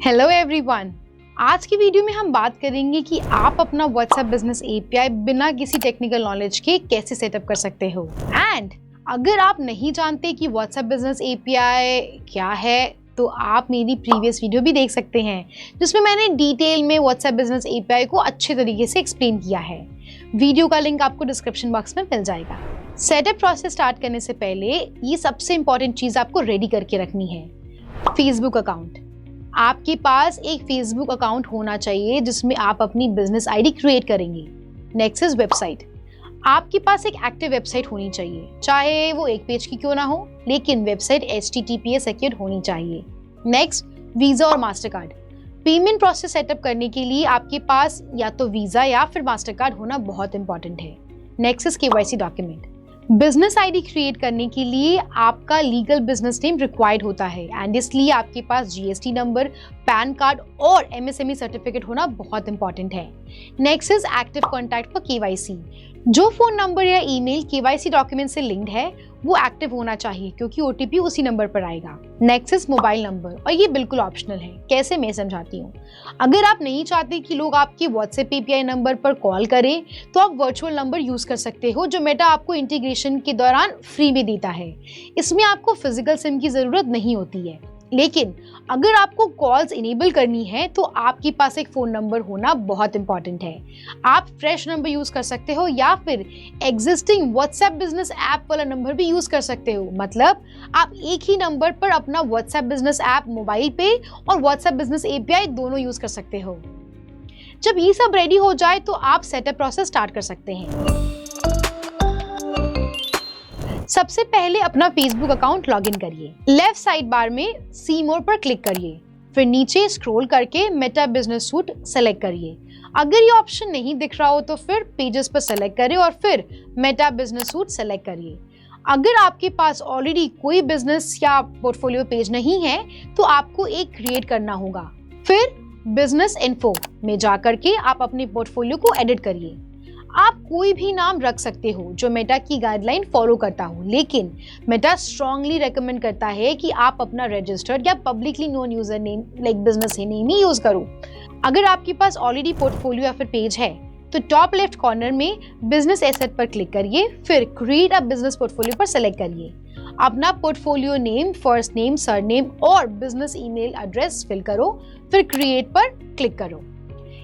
Hello everyone. आज की video में हम बात करेंगे कि आप अपना व्हाट्सएप बिजनेस एपीआई बिना किसी टेक्निकल नॉलेज के कैसे सेटअप कर सकते हो। एंड अगर आप नहीं जानते कि व्हाट्सएप बिजनेस एपीआई क्या है तो आप मेरी प्रीवियस वीडियो भी देख सकते हैं जिसमें मैंने डिटेल में व्हाट्सएप बिजनेस एपीआई को अच्छे तरीके से एक्सप्लेन किया है। वीडियो का लिंक आपको डिस्क्रिप्शन बॉक्स में मिल जाएगा। सेटअप प्रोसेस स्टार्ट करने से पहले ये सबसे इंपॉर्टेंट चीज आपको रेडी करके रखनी है, फेसबुक अकाउंट। आपके पास एक फेसबुक अकाउंट होना चाहिए जिसमें आप अपनी बिजनेस आईडी क्रिएट करेंगे। Next is website. आपके पास एक एक्टिव वेबसाइट होनी चाहिए, चाहे वो एक पेज की क्यों ना हो, लेकिन वेबसाइट HTTPS सिक्योर्ड होनी चाहिए। नेक्स्ट, वीजा और master card. Payment process setup करने के लिए आपके पास या तो वीजा या फिर मास्टर कार्ड होना बहुत इंपॉर्टेंट है। Next is KYC document. Business ID create करने के लिए आपका लीगल बिजनेस नेम रिक्वायर्ड होता है एंड इसलिए आपके पास GST नंबर, पैन कार्ड और MSME सर्टिफिकेट होना बहुत इंपॉर्टेंट है। Next is active contact for KYC। जो फोन नंबर या ईमेल KYC डॉक्यूमेंट से लिंक्ड है वो एक्टिव होना चाहिए क्योंकि OTP उसी नंबर पर आएगा। नेक्स्ट इज मोबाइल नंबर और ये बिल्कुल ऑप्शनल है। कैसे, मैं समझाती हूँ। अगर आप नहीं चाहते कि लोग आपके व्हाट्सएप API नंबर पर कॉल करें तो आप वर्चुअल नंबर यूज कर सकते हो जो मेटा आपको इंटीग्रेशन के दौरान फ्री में देता है। इसमें आपको फिजिकल सिम की जरूरत नहीं होती है, लेकिन अगर आपको कॉल्स इनेबल करनी है तो आपके पास एक फोन नंबर होना बहुत इंपॉर्टेंट है। आप फ्रेश नंबर यूज कर सकते हो या फिर एग्जिस्टिंग व्हाट्सएप बिजनेस ऐप वाला नंबर भी यूज कर सकते हो। मतलब आप एक ही नंबर पर अपना व्हाट्सएप बिजनेस ऐप मोबाइल पे और व्हाट्सएप बिजनेस API दोनों यूज कर सकते हो। जब ये सब रेडी हो जाए तो आप सेटअप प्रोसेस स्टार्ट कर सकते हैं। सबसे पहले अपना फेसबुक अकाउंट लॉगिन करिए। लेफ्ट साइड बार में सी मोर पर क्लिक करिए, फिर नीचे स्क्रॉल करके मेटा बिजनेस सूट सेलेक्ट करिए। अगर ये ऑप्शन नहीं दिख रहा हो तो फिर पेजेस पर सेलेक्ट करें और फिर मेटा बिजनेस सूट सेलेक्ट करिए। अगर आपके पास ऑलरेडी कोई बिजनेस या पोर्टफोलियो पेज नहीं है तो आपको एक क्रिएट करना होगा। फिर बिजनेस इन्फो में जाकर के आप अपने पोर्टफोलियो को एडिट करिए। आप कोई भी नाम रख सकते हो जो मेटा की गाइडलाइन फॉलो करता हो, लेकिन मेटा स्ट्रांगली रेकमेंड करता है कि आप अपना रजिस्टर्ड या publicly known user name like business name ही यूज करो। अगर आपके पास ऑलरेडी पोर्टफोलियो या फिर पेज है तो टॉप लेफ्ट कॉर्नर में बिजनेस एसेट पर क्लिक करिए, फिर क्रिएट अ बिजनेस पोर्टफोलियो पर सेलेक्ट करिए। अपना portfolio name, first name, surname और बिजनेस ईमेल एड्रेस फिल करो, फिर क्रिएट पर क्लिक करो।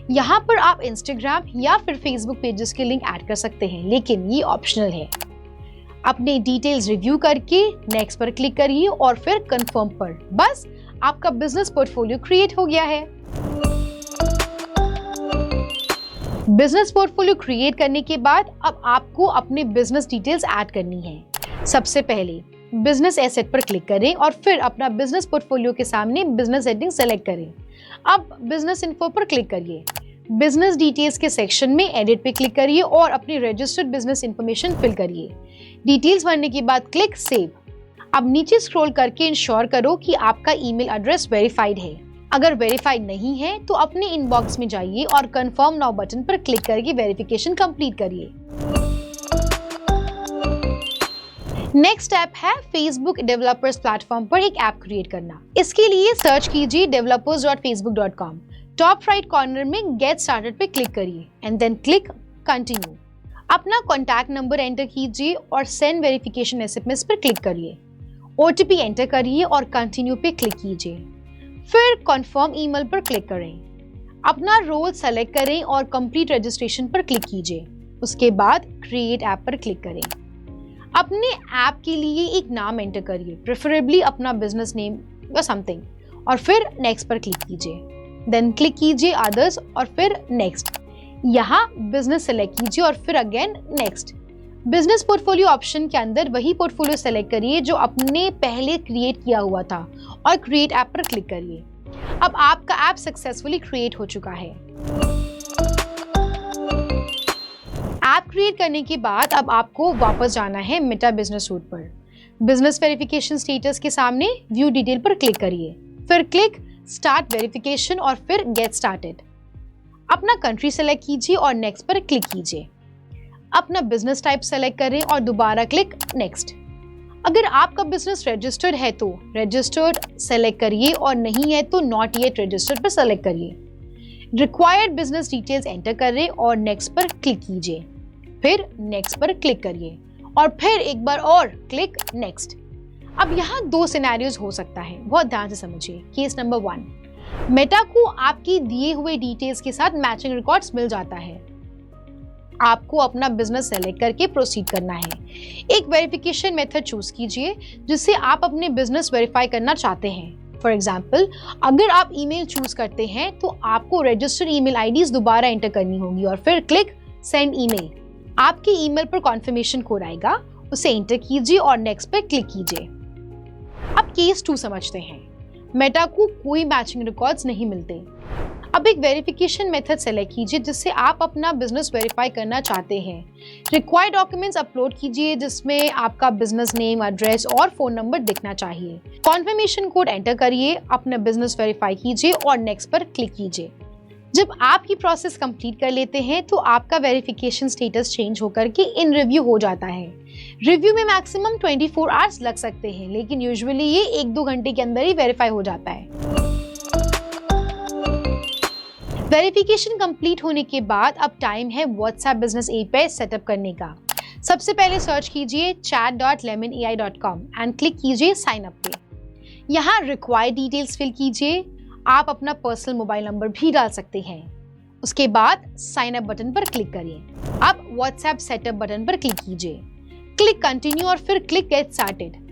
यहाँ पर आप इंस्टाग्राम या फिर फेसबुक पेजेस के लिंक ऐड कर सकते हैं, लेकिन ये ऑप्शनल है। अपने डिटेल्स रिव्यू करके नेक्स्ट पर क्लिक करिए और फिर कंफर्म पर। बस आपका बिजनेस पोर्टफोलियो क्रिएट हो गया है। बिजनेस पोर्टफोलियो क्रिएट करने के बाद अब आपको अपने बिजनेस डिटेल्स ऐड करनी है। सबसे पहले बिजनेस एसेट पर क्लिक करें और फिर अपना बिजनेस पोर्टफोलियो के सामने बिजनेस हेडिंग सेलेक्ट करें। अब बिजनेस इन्फो पर क्लिक करिए। बिजनेस डिटेल्स के सेक्शन में एडिट पे क्लिक करिए और अपनी रजिस्टर्ड बिजनेस इंफॉर्मेशन फिल करिए। डिटेल्स भरने के बाद क्लिक सेव। अब नीचे स्क्रॉल करके इंश्योर करो कि आपका ईमेल एड्रेस वेरीफाइड है। अगर वेरीफाइड नहीं है तो अपने इनबॉक्स में जाइए और कंफर्म नाउ बटन पर क्लिक करके वेरिफिकेशन कंप्लीट करिए। नेक्स्ट स्टेप है फेसबुक डेवलपर्स प्लेटफॉर्म पर एक ऐप क्रिएट करना। इसके लिए सर्च कीजिए developers.facebook.com। टॉप राइट कॉर्नर में गेट स्टार्टेड पे क्लिक करिए एंड देन क्लिक कंटिन्यू। अपना कॉन्टैक्ट नंबर एंटर कीजिए और सेंड वेरिफिकेशन SMS पर क्लिक करिए। OTP एंटर करिए और कंटिन्यू पे क्लिक कीजिए। फिर कंफर्म ईमेल पर क्लिक करें। अपना रोल सेलेक्ट करें और कंप्लीट रजिस्ट्रेशन पर क्लिक कीजिए। उसके बाद क्रिएट ऐप पर क्लिक करें। अपने ऐप के लिए एक नाम एंटर करिए, प्रेफरेबली अपना बिजनेस नेम या समथिंग, और फिर नेक्स्ट पर क्लिक कीजिए। देन क्लिक कीजिए अदर्स और फिर नेक्स्ट। यहाँ बिजनेस सेलेक्ट कीजिए और फिर again next. Business portfolio option के अंदर वही पोर्टफोलियो सेलेक्ट करिए जो आपने पहले क्रिएट किया हुआ था और क्रिएट ऐप पर क्लिक करिए। अब आपका ऐप सक्सेसफुली क्रिएट हो चुका है। ऐप क्रिएट करने के बाद अब आपको वापस जाना है मेटा बिजनेस सूट पर। बिजनेस वेरिफिकेशन स्टेटस के सामने व्यू डिटेल पर क्लिक करिए, फिर क्लिक स्टार्ट वेरिफिकेशन और फिर गेट स्टार्टेड। अपना कंट्री सेलेक्ट कीजिए और नेक्स्ट पर क्लिक कीजिए। अपना बिजनेस टाइप सेलेक्ट करें और दोबारा क्लिक नेक्स्ट। अगर आपका बिजनेस रजिस्टर्ड है तो रजिस्टर्ड सेलेक्ट करिए और नहीं है तो नॉट येट रजिस्टर्ड पर सेलेक्ट करिए। रिक्वायर्ड बिजनेस डिटेल्स एंटर करें और नेक्स्ट पर क्लिक कीजिए, फिर नेक्स्ट पर क्लिक करिए और फिर एक बार और क्लिक नेक्स्ट। अब यहाँ 2 सिनेरियोज हो सकता है, बहुत ध्यान से समझिए। केस नंबर 1, मेटा को आपकी दिए हुए डिटेल्स के साथ मैचिंग रिकॉर्ड्स मिल जाता है। आपको अपना बिजनेस सेलेक्ट करके प्रोसीड करना है। एक वेरिफिकेशन मेथड चूज कीजिए जिससे आप अपने बिजनेस वेरीफाई करना चाहते हैं। फॉर एग्जाम्पल, अगर आप ईमेल चूज करते हैं तो आपको रजिस्टर्ड ईमेल आईडीज दोबारा एंटर करनी होगी और फिर क्लिक सेंड ईमेल। आपके ईमेल पर कॉन्फर्मेशन कोड आएगा, उसे एंटर कीजिए और नेक्स्ट पर क्लिक कीजिए। अब केस 2 समझते हैं। मेटा को कोई मैचिंग रिकॉर्ड्स नहीं मिलते। अब एक वेरिफिकेशन मेथड सेलेक्ट कीजिए जिससे आप अपना बिजनेस वेरीफाई करना चाहते हैं। रिक्वायर्ड डॉक्यूमेंट्स अपलोड कीजिए जिसमें आपका बिजनेस नेम, एड्रेस और फोन नंबर दिखना चाहिए। कॉन्फर्मेशन कोड एंटर करिए, अपना बिजनेस वेरीफाई कीजिए और नेक्स्ट पर क्लिक कीजिए। जब आपकी प्रोसेस कंप्लीट कर लेते हैं तो आपका वेरिफिकेशन स्टेटस चेंज होकर के इन रिव्यू हो जाता है। रिव्यू में मैक्सिमम 24 आवर्स लग सकते हैं, लेकिन यूजुअली ये 1-2 घंटे के अंदर ही वेरीफाई हो जाता है। वेरिफिकेशन कंप्लीट होने के बाद अब टाइम है व्हाट्सएप बिजनेस एपीआई सेटअप करने का। सबसे पहले सर्च कीजिए chat.lemonai.com एंड क्लिक कीजिए साइन अप पे। यहाँ रिक्वायर्ड डिटेल्स फिल कीजिए। आप अपना पर्सनल मोबाइल नंबर भी डाल सकते हैं। उसके बाद साइन अप बटन पर क्लिक करिए। अब व्हाट्सएप सेटअप बटन पर क्लिक कीजिए, क्लिक कंटिन्यू और फिर क्लिक गेट स्टार्टेड।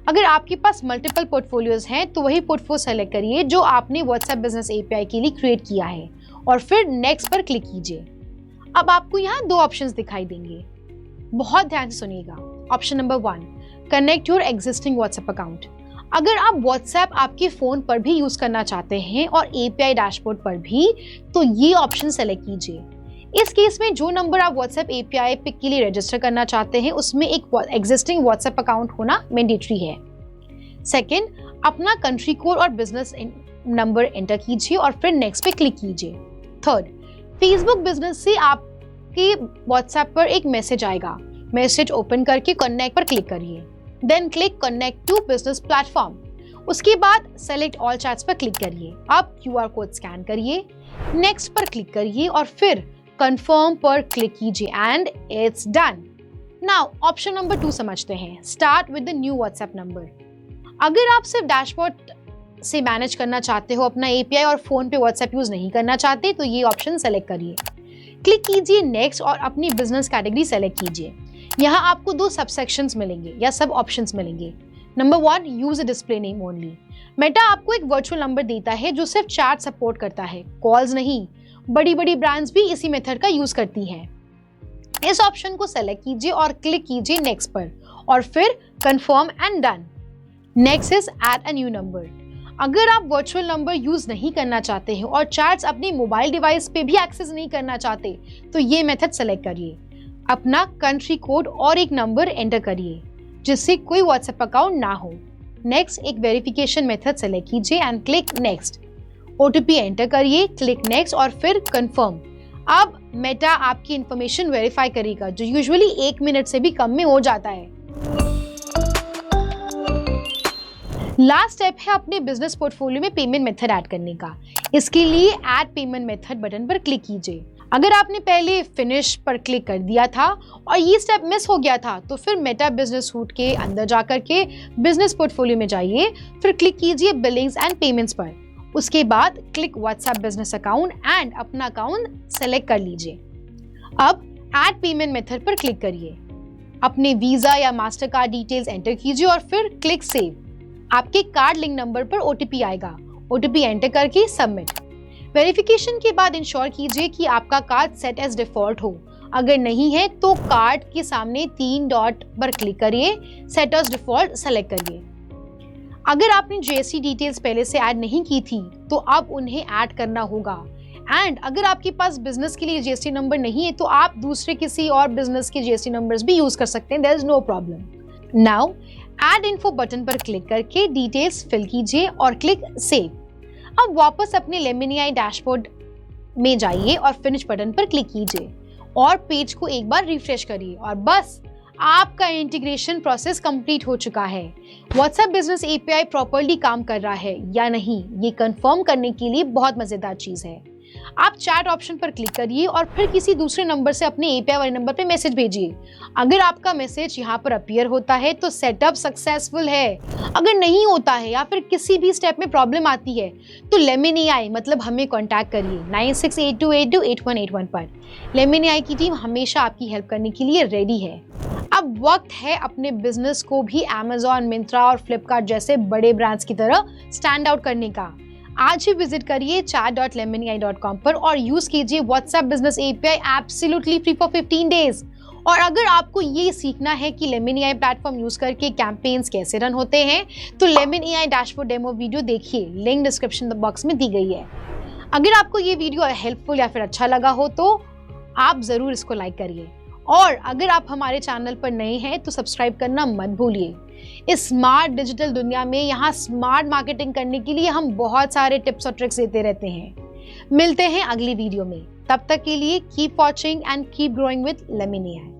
अगर आपके पास मल्टीपल पोर्टफोलियोज हैं तो वही पोर्टफोलियो सेलेक्ट करिए जो आपने व्हाट्सएप बिजनेस एपीआई के लिए क्रिएट किया है और फिर नेक्स्ट पर क्लिक कीजिए। अब आपको यहाँ 2 ऑप्शंस दिखाई देंगे, बहुत ध्यान से सुनिएगा। Option number 1, connect your existing WhatsApp account. अगर आप व्हाट्सएप आपके फोन पर भी यूज करना चाहते हैं और एपीआई डैशबोर्ड पर भी, तो ये ऑप्शन सेलेक्ट कीजिए। इस केस में जो नंबर आप व्हाट्सएप एपीआई के लिए रजिस्टर करना चाहते हैं उसमें एक एग्जिस्टिंग व्हाट्सएप अकाउंट होना मैंडेटरी है। सेकेंड, अपना कंट्री कोड और बिजनेस नंबर एंटर कीजिए और फिर नेक्स्ट पे क्लिक कीजिए। थर्ड, फेसबुक बिजनेस से आपके व्हाट्सएप पर एक मैसेज आएगा। मैसेज ओपन करके कनेक्ट पर क्लिक करिए, then click connect to business platform. उसके बाद सेलेक्ट ऑल चैट्स पर क्लिक करिए। अब क्यूआर कोड स्कैन करिए, नेक्स्ट पर क्लिक करिए और फिर कंफर्म पर क्लिक कीजिए and it's done. Now option number 2 समझते हैं, start with the new WhatsApp number. अगर आप सिर्फ डैशबोर्ड से मैनेज करना चाहते हो, अपना एपीआई और फोन पे व्हाट्सएप यूज नहीं करना चाहते, तो ये ऑप्शन सेलेक्ट करिए। क्लिक कीजिए नेक्स्ट और अपनी बिजनेस कैटेगरी सेलेक्ट कीजिए। यहाँ आपको 2 सबसेक्शंस मिलेंगे या सब ऑप्शंस मिलेंगे। Number 1, use a display name only. Meta आपको एक वर्चुअल नंबर देता है जो सिर्फ चैट सपोर्ट करता है, कॉल्स नहीं। बड़ी बड़ी ब्रांड्स भी इसी मेथड का यूज करती हैं। इस ऑप्शन को सेलेक्ट कीजिए और क्लिक कीजिए नेक्स्ट पर और फिर confirm and done. Next is add a new number. अगर आप वर्चुअल नंबर यूज नहीं करना चाहते हैं और चैट्स अपनी मोबाइल डिवाइस पे भी एक्सेस नहीं करना चाहते, तो ये मेथड सेलेक्ट करिए। अपना कंट्री कोड और एक नंबर एंटर करिए जिससे कोई व्हाट्सएप अकाउंट ना हो। नेक्स्ट, एक वेरिफिकेशन मेथड सेलेक्ट कीजिए and click next. OTP enter करिए, क्लिक नेक्स्ट और फिर कंफर्म। अब मेटा आपकी इंफॉर्मेशन वेरीफाई करेगा जो यूजुअली 1 मिनट से भी कम में हो जाता है। लास्ट स्टेप है अपने बिजनेस पोर्टफोलियो में पेमेंट मेथड ऐड करने का। इसके लिए ऐड पेमेंट मेथड बटन पर क्लिक कीजिए। अगर आपने पहले फिनिश पर क्लिक कर दिया था और ये स्टेप मिस हो गया था तो फिर मेटा बिजनेस सूट के अंदर जाकर के बिजनेस पोर्टफोलियो में जाइए, फिर क्लिक कीजिए बिलिंग्स एंड पेमेंट्स पर। उसके बाद click WhatsApp business account and अपना अकाउंट सेलेक्ट कर लीजिए। अब ऐड पेमेंट मेथड पर क्लिक करिए, अपने वीजा या मास्टर कार्ड डिटेल्स एंटर कीजिए और फिर क्लिक सेव। आपके कार्ड लिंक नंबर पर ओटीपी आएगा, ओटीपी एंटर करके सबमिट। वेरिफिकेशन के बाद इंश्योर कीजिए कि आपका कार्ड सेट एज डिफॉल्ट हो। अगर नहीं है तो कार्ड के सामने 3 डॉट पर क्लिक करिए, सेट एज डिफॉल्ट सेलेक्ट करिए। अगर आपने जीएसटी डिटेल्स पहले से ऐड नहीं की थी तो अब उन्हें ऐड करना होगा। एंड अगर आपके पास बिजनेस के लिए जीएसटी नंबर नहीं है तो आप दूसरे किसी और बिजनेस के जीएसटी नंबर्स भी यूज कर सकते हैं, there is no problem. Now add info button पर क्लिक करके डिटेल्स फिल कीजिए और क्लिक सेव। अब वापस अपने लेमोनियाई डैशबोर्ड में जाइए और फिनिश बटन पर क्लिक कीजिए और पेज को एक बार रिफ्रेश करिए और बस आपका इंटीग्रेशन प्रोसेस कंप्लीट हो चुका है। व्हाट्सएप बिजनेस एपीआई प्रॉपर्ली काम कर रहा है या नहीं, ये कंफर्म करने के लिए बहुत मजेदार चीज है। आप चैट ऑप्शन पर क्लिक करिए और फिर किसी दूसरे नंबर से अपने एपीआई वाले नंबर पे मैसेज भेजिए। अगर आपका मैसेज यहाँ पर अपीयर होता है तो सेटअप सक्सेसफुल है। अगर नहीं होता है या फिर किसी भी स्टेप में प्रॉब्लम आती है तो लेमन एआई मतलब हमें कांटेक्ट करिए 9682828181 पर। लेमन एआई की टीम हमेशा आपकी हेल्प करने के लिए रेडी है। अब वक्त है अपने बिजनेस को भी Amazon, मिंत्रा और फ्लिपकार्ट जैसे बड़े ब्रांड्स की तरह स्टैंड आउट करने का। आज ही विजिट करिए chat.lemonai.com पर और यूज कीजिए WhatsApp business API absolutely free for 15 days. और अगर आपको ये सीखना है कि लेमन एआई प्लेटफॉर्म यूज करके कैंपेन्स कैसे रन होते हैं तो lemon AI dashboard demo video देखिए, लिंक डिस्क्रिप्शन बॉक्स में दी गई है। अगर आपको ये वीडियो हेल्पफुल या फिर अच्छा लगा हो तो आप जरूर इसको लाइक करिए और अगर आप हमारे चैनल पर नए हैं तो सब्सक्राइब करना मत भूलिए। इस स्मार्ट डिजिटल दुनिया में यहाँ स्मार्ट मार्केटिंग करने के लिए हम बहुत सारे टिप्स और ट्रिक्स देते रहते हैं। मिलते हैं अगली वीडियो में, तब तक के लिए keep watching and keep growing with lemon AI.